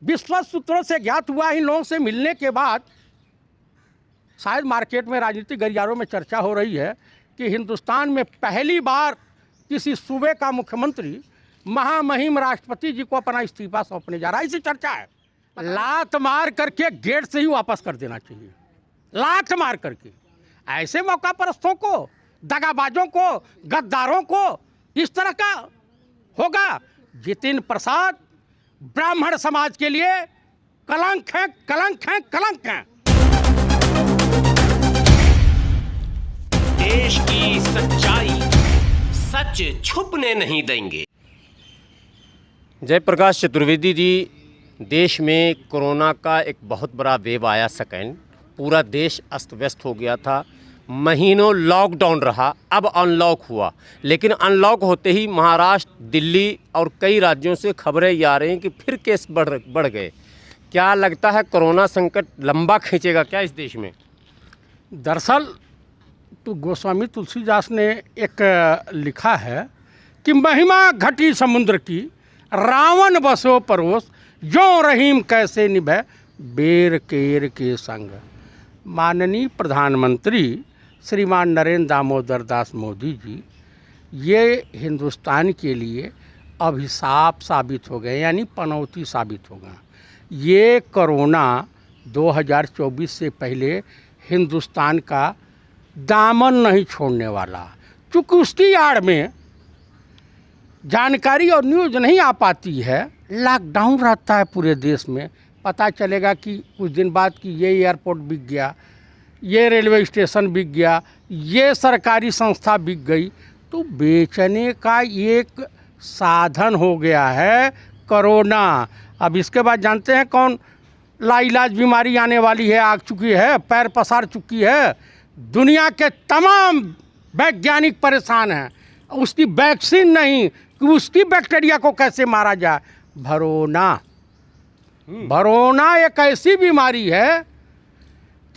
विश्वस्त सूत्रों से ज्ञात हुआ, इन लोगों से मिलने के बाद शायद मार्केट में राजनीतिक गलियारों में चर्चा हो रही है कि हिंदुस्तान में पहली बार किसी सूबे का मुख्यमंत्री महामहिम राष्ट्रपति जी को अपना इस्तीफा सौंपने जा रहा है, ऐसी चर्चा है। लात मार करके गेट से ही वापस कर देना चाहिए, लात मार करके। ऐसे मौका परस्तों को, दगाबाजों को, गद्दारों को इस तरह का होगा। जितिन प्रसाद ब्राह्मण समाज के लिए कलंक है, कलंक है, कलंक है। देश की सच्चाई सच छुपने नहीं देंगे। जयप्रकाश चतुर्वेदी जी, देश में कोरोना का एक बहुत बड़ा वेव आया। सेकेंड, पूरा देश अस्त व्यस्त हो गया था, महीनों लॉकडाउन रहा, अब अनलॉक हुआ। लेकिन अनलॉक होते ही महाराष्ट्र, दिल्ली और कई राज्यों से खबरें ये आ रही हैं कि फिर केस बढ़ गए। क्या लगता है कोरोना संकट लंबा खींचेगा क्या इस देश में? दरअसल तो गोस्वामी तुलसीदास ने एक लिखा है कि महिमा घटी समुद्र की, रावण बसो परोस, जो रहीम कैसे निभे बेर केर के संग। माननीय प्रधानमंत्री श्रीमान नरेंद्र दामोदर दास मोदी जी ये हिंदुस्तान के लिए अभिशाप साबित हो गए, यानी पनौती साबित हो गए। ये कोरोना 2024 से पहले हिंदुस्तान का दामन नहीं छोड़ने वाला। चूँकि उसकी आड़ में जानकारी और न्यूज़ नहीं आ पाती है, लॉकडाउन रहता है पूरे देश में। पता चलेगा कि कुछ दिन बाद कि ये एयरपोर्ट बिक गया, ये रेलवे स्टेशन बिक गया, ये सरकारी संस्था बिक गई। तो बेचने का एक साधन हो गया है कोरोना। अब इसके बाद जानते हैं कौन लाइलाज बीमारी आने वाली है, आ चुकी है, पैर पसार चुकी है। दुनिया के तमाम वैज्ञानिक परेशान हैं, उसकी वैक्सीन नहीं कि उसकी बैक्टीरिया को कैसे मारा जाए। भरोना एक ऐसी बीमारी है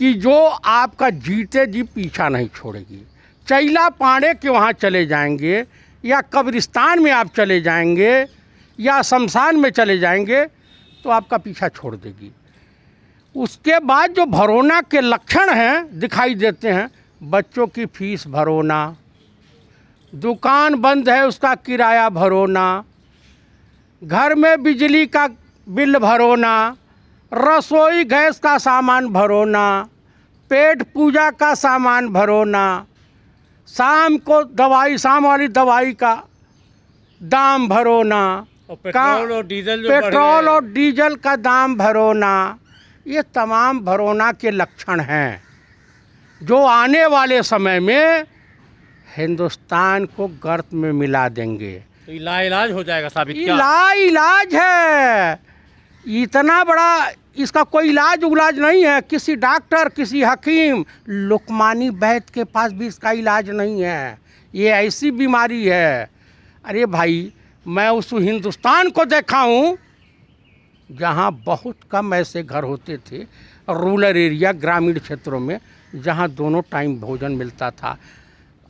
कि जो आपका जीते जी पीछा नहीं छोड़ेगी। चैला पांडे के वहाँ चले जाएंगे या कब्रिस्तान में आप चले जाएंगे या शमशान में चले जाएंगे तो आपका पीछा छोड़ देगी। उसके बाद जो भरोना के लक्षण हैं दिखाई देते हैं, बच्चों की फीस भरोना, दुकान बंद है उसका किराया भरोना, घर में बिजली का बिल भरोना, रसोई गैस का सामान भरोना, पेट पूजा का सामान भरोना, शाम को दवाई, शाम वाली दवाई का दाम भरोना, पेट्रोल और डीजल का दाम भरोना। ये तमाम भरोना के लक्षण हैं जो आने वाले समय में हिंदुस्तान को गर्त में मिला देंगे। तो इलाज हो जाएगा साबित? इलाज है, इतना बड़ा इसका कोई इलाज नहीं है। किसी डॉक्टर, किसी हकीम, लुकमानी वैद्य के पास भी इसका इलाज नहीं है। ये ऐसी बीमारी है। अरे भाई, मैं उस हिंदुस्तान को देखा हूँ जहाँ बहुत कम ऐसे घर होते थे, रूरल एरिया, ग्रामीण क्षेत्रों में, जहाँ दोनों टाइम भोजन मिलता था।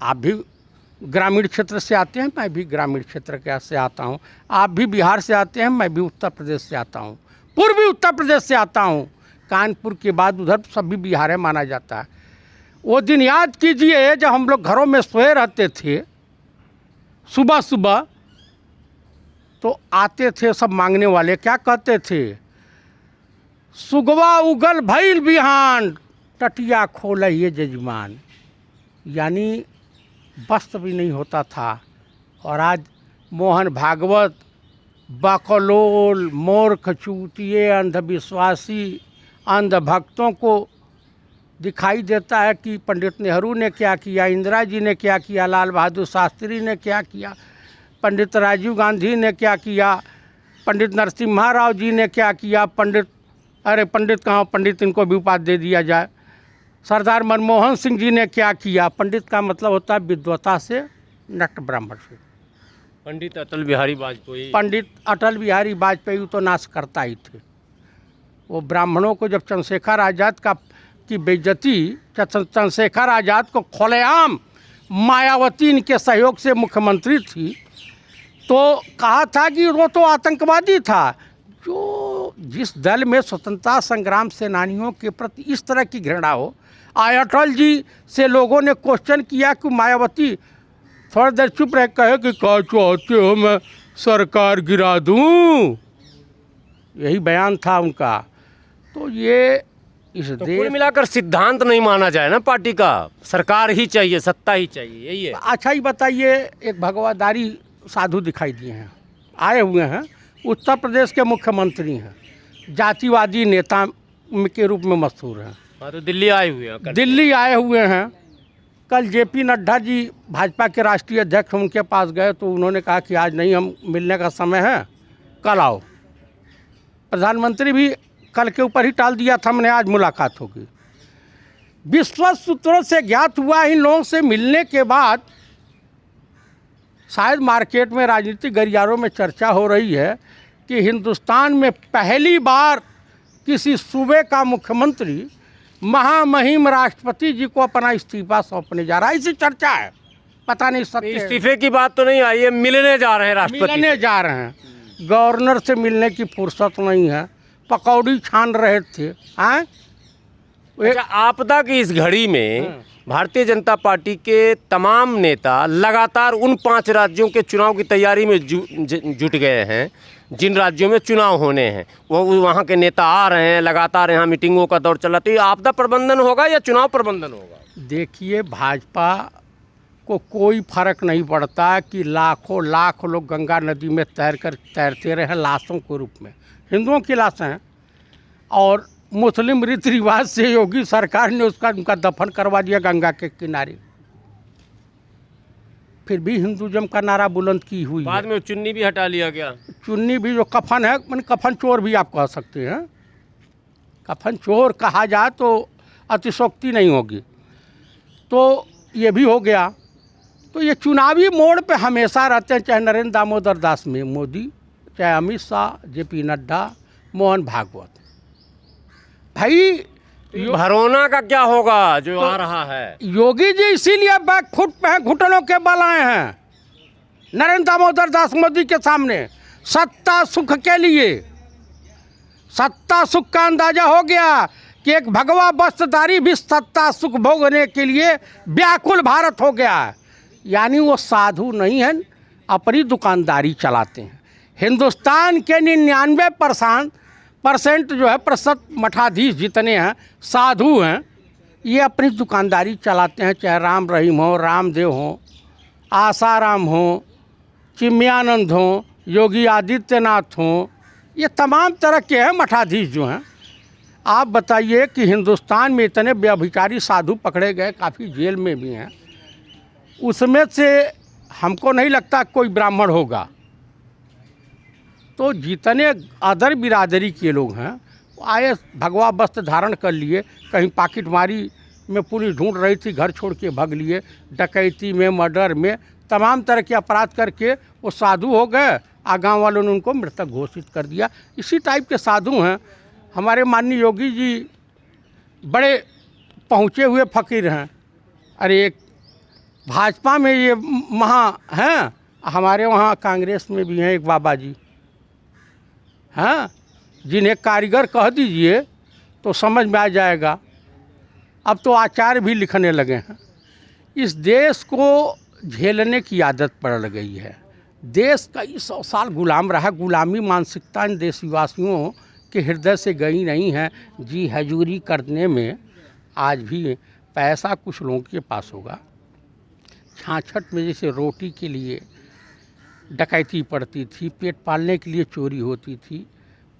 आप भी ग्रामीण क्षेत्र से आते हैं, मैं भी ग्रामीण क्षेत्र से आता हूँ। आप भी बिहार से आते हैं, मैं भी उत्तर प्रदेश से आता हूँ, पूर्वी उत्तर प्रदेश से आता हूँ। कानपुर के बाद उधर सभी बिहार है माना जाता है। वो दिन याद कीजिए जब हम लोग घरों में सोए रहते थे, सुबह सुबह तो आते थे सब मांगने वाले, क्या कहते थे? सुगवा उगल भइल बिहान, टटिया खोलइए जजमान। यानी वस्त्र भी नहीं होता था। और आज मोहन भागवत, बकलोल, मूर्ख, चूतिए, अंधविश्वासी, अंधभक्तों को दिखाई देता है कि पंडित नेहरू ने क्या किया, इंदिरा जी ने क्या किया, लाल बहादुर शास्त्री ने क्या किया, पंडित राजीव गांधी ने क्या किया, पंडित नरसिम्हा राव जी ने क्या किया, पंडित कहाँ, पंडित इनको भी उपाधि दे दिया जाए, सरदार मनमोहन सिंह जी ने क्या किया। पंडित का मतलब होता है विद्वता से, नट ब्राह्मण से। पंडित अटल बिहारी वाजपेयी तो नाश करता ही थे। वो ब्राह्मणों को जब चंद्रशेखर आज़ाद की बेइज्जती, चंद्रशेखर आज़ाद को खुलेआम मायावती इनके सहयोग से मुख्यमंत्री थी, तो कहा था कि वो तो आतंकवादी था। जो जिस दल में स्वतंत्रता संग्राम सेनानियों के प्रति इस तरह की घृणा हो, अटल जी से लोगों ने क्वेश्चन किया कि मायावती थोड़ी देर चुप रह कहे कि क्या चाहते हो मैं सरकार गिरा दूं, यही बयान था उनका। तो ये इस तो देश कुल मिलाकर सिद्धांत नहीं माना जाए ना पार्टी का, सरकार ही चाहिए, सत्ता ही चाहिए, यही है। अच्छा ही बताइए, एक भगवादारी साधु दिखाई दिए हैं, आए हुए हैं, उत्तर प्रदेश के मुख्यमंत्री हैं, जातिवादी नेता के रूप में मशहूर हैं। हाँ, तो दिल्ली आए हुए हैं, दिल्ली आए हुए हैं। कल जेपी नड्डा जी भाजपा के राष्ट्रीय अध्यक्ष उनके पास गए तो उन्होंने कहा कि आज नहीं, हम मिलने का समय है, कल आओ। प्रधानमंत्री भी कल के ऊपर ही टाल दिया था, हमने आज मुलाकात होगी। विश्वस्त सूत्रों से ज्ञात हुआ, इन लोगों से मिलने के बाद शायद मार्केट में राजनीतिक गलियारों में चर्चा हो रही है कि हिंदुस्तान में पहली बार किसी सूबे का मुख्यमंत्री महामहिम राष्ट्रपति जी को अपना इस्तीफा सौंपने जा रहा है, ऐसी चर्चा है। पता नहीं सत्य है। इस्तीफे की बात तो नहीं आई है, मिलने जा रहे हैं राष्ट्रपति, मिलने जा रहे हैं। गवर्नर से मिलने की फुर्सत नहीं है, पकौड़ी छान रहे थे। हाँ, अच्छा, आपदा की इस घड़ी में भारतीय जनता पार्टी के तमाम नेता लगातार उन 5 राज्यों के चुनाव की तैयारी में जुट गए हैं जिन राज्यों में चुनाव होने हैं। वो वहाँ के नेता आ रहे हैं, लगातार यहाँ मीटिंगों का दौर चला। तो ये आपदा प्रबंधन होगा या चुनाव प्रबंधन होगा? देखिए, भाजपा को कोई फर्क नहीं पड़ता कि लाखों लाख लोग गंगा नदी में तैरते रहे लाशों के रूप में। हिंदुओं की लाशें हैं और मुस्लिम रीति रिवाज से योगी सरकार ने उनका दफन करवा दिया गंगा के किनारे। फिर भी हिंदुज़म का नारा बुलंद की हुई बाद है। में चुन्नी भी हटा लिया गया। चुन्नी भी जो कफन है, मैंने कफन चोर भी आप कह सकते हैं, कफन चोर कहा जाए तो अतिशोक्ति नहीं होगी। तो ये भी हो गया। तो ये चुनावी मोड़ पे हमेशा रहते हैं, चाहे नरेंद्र दामोदर दास में मोदी, चाहे अमित शाह, जेपी नड्डा, मोहन भागवत। भाई भरोना का क्या होगा जो आ रहा है? योगी जी इसीलिए बैकफुट पे हैं, घुटनों के बल आए हैं नरेंद्र दामोदर दास मोदी के सामने। सत्ता सुख के लिए, सत्ता सुख का अंदाजा हो गया कि एक भगवा वस्त्रधारी भी सत्ता सुख भोगने के लिए व्याकुल भारत हो गया है। यानी वो साधु नहीं हैं, अपनी दुकानदारी चलाते हैं। हिंदुस्तान के 99% जो है प्रतिशत मठाधीश जितने हैं साधु हैं, ये अपनी दुकानदारी चलाते हैं। चाहे राम रहीम हो, रामदेव हो, आसाराम हो, चिन्मयानंद हो, योगी आदित्यनाथ हो, ये तमाम तरह के हैं मठाधीश जो हैं। आप बताइए कि हिंदुस्तान में इतने व्यभिचारी साधु पकड़े गए, काफ़ी जेल में भी हैं, उसमें से हमको नहीं लगता कोई ब्राह्मण होगा। तो जितने अदर बिरादरी के लोग हैं आए, भगवा वस्त्र धारण कर लिए, कहीं पाकिटमारी में पुलिस ढूंढ रही थी, घर छोड़ के भाग लिए, डकैती में, मर्डर में, तमाम तरह के अपराध करके वो साधु हो गए। गाँव वालों ने उनको मृतक घोषित कर दिया। इसी टाइप के साधु हैं हमारे माननीय योगी जी, बड़े पहुँचे हुए फ़कीर हैं। अरे एक भाजपा में ये वहाँ हैं, हमारे वहाँ कांग्रेस में भी हैं एक बाबा जी, हाँ, जिन्हें कारीगर कह दीजिए तो समझ में आ जाएगा। अब तो आचार्य भी लिखने लगे हैं। इस देश को झेलने की आदत पड़ गई है। देश कई 100 साल गुलाम रहा। गुलामी मानसिकता इन देशवासियों के हृदय से गई नहीं है। जी हजूरी करने में आज भी पैसा कुछ लोगों के पास होगा। छाछठ में जैसे रोटी के लिए डकैती पड़ती थी, पेट पालने के लिए चोरी होती थी,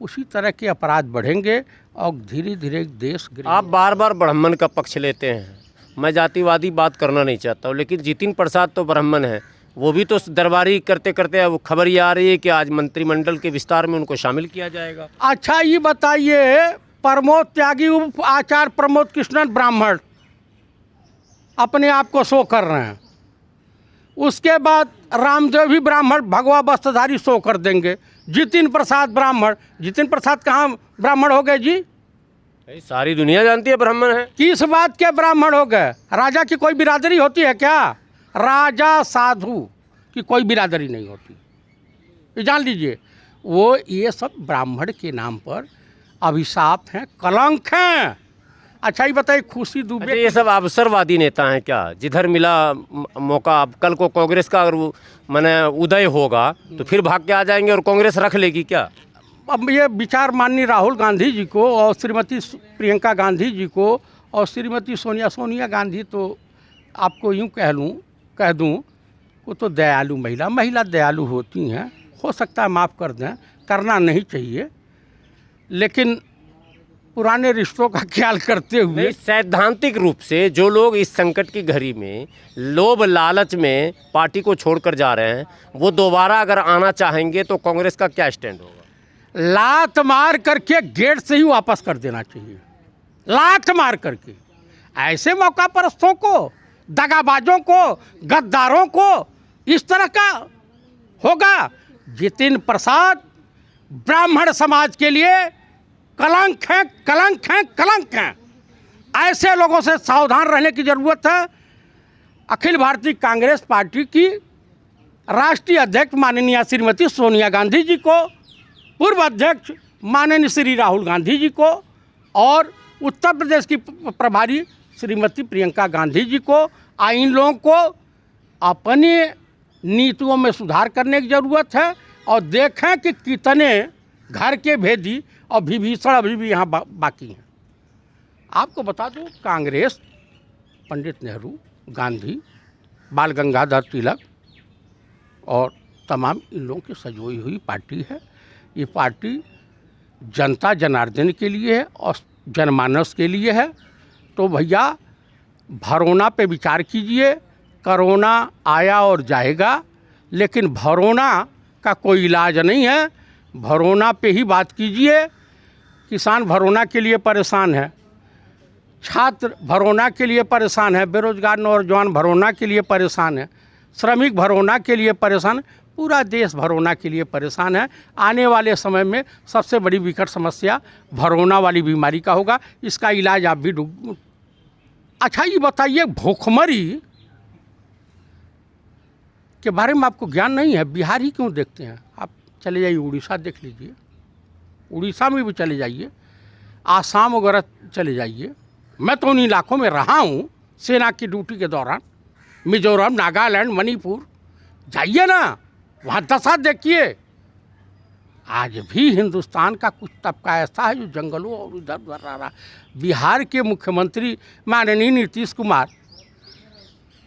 उसी तरह के अपराध बढ़ेंगे और धीरे धीरे देश आप बार बार ब्राह्मण का पक्ष लेते हैं। मैं जातिवादी बात करना नहीं चाहता हूँ, लेकिन जितिन प्रसाद तो ब्राह्मण हैं, वो भी तो दरबारी करते करते वो खबर ये आ रही है कि आज मंत्रिमंडल के विस्तार में उनको शामिल किया जाएगा। अच्छा ये बताइए, प्रमोद त्यागी उप आचार्य प्रमोद कृष्णन ब्राह्मण अपने आप को शो कर रहे हैं, उसके बाद रामदेव भी ब्राह्मण भगवा वस्त्रधारी शो कर देंगे, जितिन प्रसाद ब्राह्मण। जितिन प्रसाद कहाँ ब्राह्मण हो गए जी? सारी दुनिया जानती है ब्राह्मण है। किस बात के ब्राह्मण हो गए? राजा की कोई बिरादरी होती है क्या? राजा साधु की कोई बिरादरी नहीं होती, ये जान लीजिए। वो ये सब ब्राह्मण के नाम पर अभिशाप हैं, कलंक हैं। अच्छा ये बताइए खुशी अच्छा, दुबे ये सब अवसरवादी नेता हैं क्या? जिधर मिला मौका, अब कल को कांग्रेस का अगर माने उदय होगा तो फिर भाग के आ जाएंगे और कांग्रेस रख लेगी क्या? अब ये विचार माननीय राहुल गांधी जी को और श्रीमती प्रियंका गांधी जी को और श्रीमती सोनिया गांधी, तो आपको यूँ कह दूँ वो तो दयालु महिला दयालु होती हैं, हो सकता है माफ़ कर दें, करना नहीं चाहिए, लेकिन पुराने रिश्तों का ख्याल करते हुए नहीं, सैद्धांतिक रूप से जो लोग इस संकट की घड़ी में लोभ लालच में पार्टी को छोड़कर जा रहे हैं, वो दोबारा अगर आना चाहेंगे तो कांग्रेस का क्या स्टैंड होगा? लात मार करके गेट से ही वापस कर देना चाहिए, लात मार करके। ऐसे मौका परस्तों को, दगाबाजों को, गद्दारों को इस तरह का होगा। जितिन प्रसाद ब्राह्मण समाज के लिए कलंक है, कलंक है, कलंक है। ऐसे लोगों से सावधान रहने की ज़रूरत है। अखिल भारतीय कांग्रेस पार्टी की राष्ट्रीय अध्यक्ष माननीय श्रीमती सोनिया गांधी जी को, पूर्व अध्यक्ष माननीय श्री राहुल गांधी जी को और उत्तर प्रदेश की प्रभारी श्रीमती प्रियंका गांधी जी को, इन लोगों को अपनी नीतियों में सुधार करने की ज़रूरत है। और देखें कि कितने घर के भेदी और विभीषण अभी भी यहाँ बाकी हैं। आपको बता दूं, कांग्रेस पंडित नेहरू, गांधी, बाल गंगाधर तिलक और तमाम इन लोगों की सजोई हुई पार्टी है। ये पार्टी जनता जनार्दन के लिए है और जनमानस के लिए है। तो भैया भरोना पे विचार कीजिए। कोरोना आया और जाएगा, लेकिन भरोना का कोई इलाज नहीं है। भरोना पे ही बात कीजिए। किसान भरोना के लिए परेशान है, छात्र भरोना के लिए परेशान है, बेरोजगार नौजवान भरोना के लिए परेशान है, श्रमिक भरोना के लिए परेशान, पूरा देश भरोना के लिए परेशान है। आने वाले समय में सबसे बड़ी विकट समस्या भरोना वाली बीमारी का होगा। इसका इलाज आप भी अच्छा ये बताइए, भूखमरी के बारे में आपको ज्ञान नहीं है? बिहार ही क्यों देखते हैं? आप चले जाइए उड़ीसा देख लीजिए, उड़ीसा में भी चले जाइए, आसाम वगैरह चले जाइए। मैं तो उन इलाकों में रहा हूँ सेना की ड्यूटी के दौरान। मिजोरम, नागालैंड, मणिपुर जाइए ना, वहाँ दशा देखिए। आज भी हिंदुस्तान का कुछ तबका ऐसा है जो जंगलों और इधर उधर रह रहा। बिहार के मुख्यमंत्री माननीय नीतीश कुमार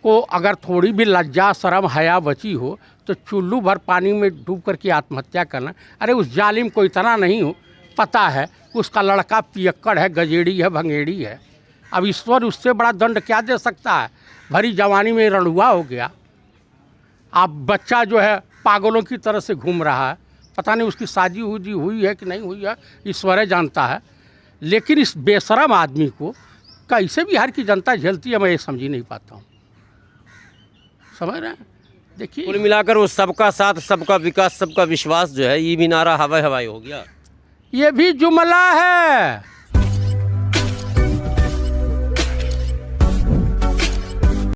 को अगर थोड़ी भी लज्जा शर्म हया बची हो तो चुल्लू भर पानी में डूब करके आत्महत्या करना। अरे उस जालिम को इतना नहीं हो पता है, उसका लड़का पियक्कड़ है, गजेड़ी है, भंगेड़ी है। अब ईश्वर उससे बड़ा दंड क्या दे सकता है? भरी जवानी में रणुआ हो गया। अब बच्चा जो है पागलों की तरह से घूम रहा है, पता नहीं उसकी शादी हुई है कि नहीं हुई है, ईश्वर जानता है। लेकिन इस बेशरम आदमी को कैसे बिहार की जनता झेलती है, मैं ये समझ ही नहीं पाता हूँ। समझ रहे हैं? देखिए, कुल मिलाकर वो सबका साथ, सबका विकास, सबका विश्वास जो है, ये भी नारा हवाई हवाई हो गया। ये भी जुमला है।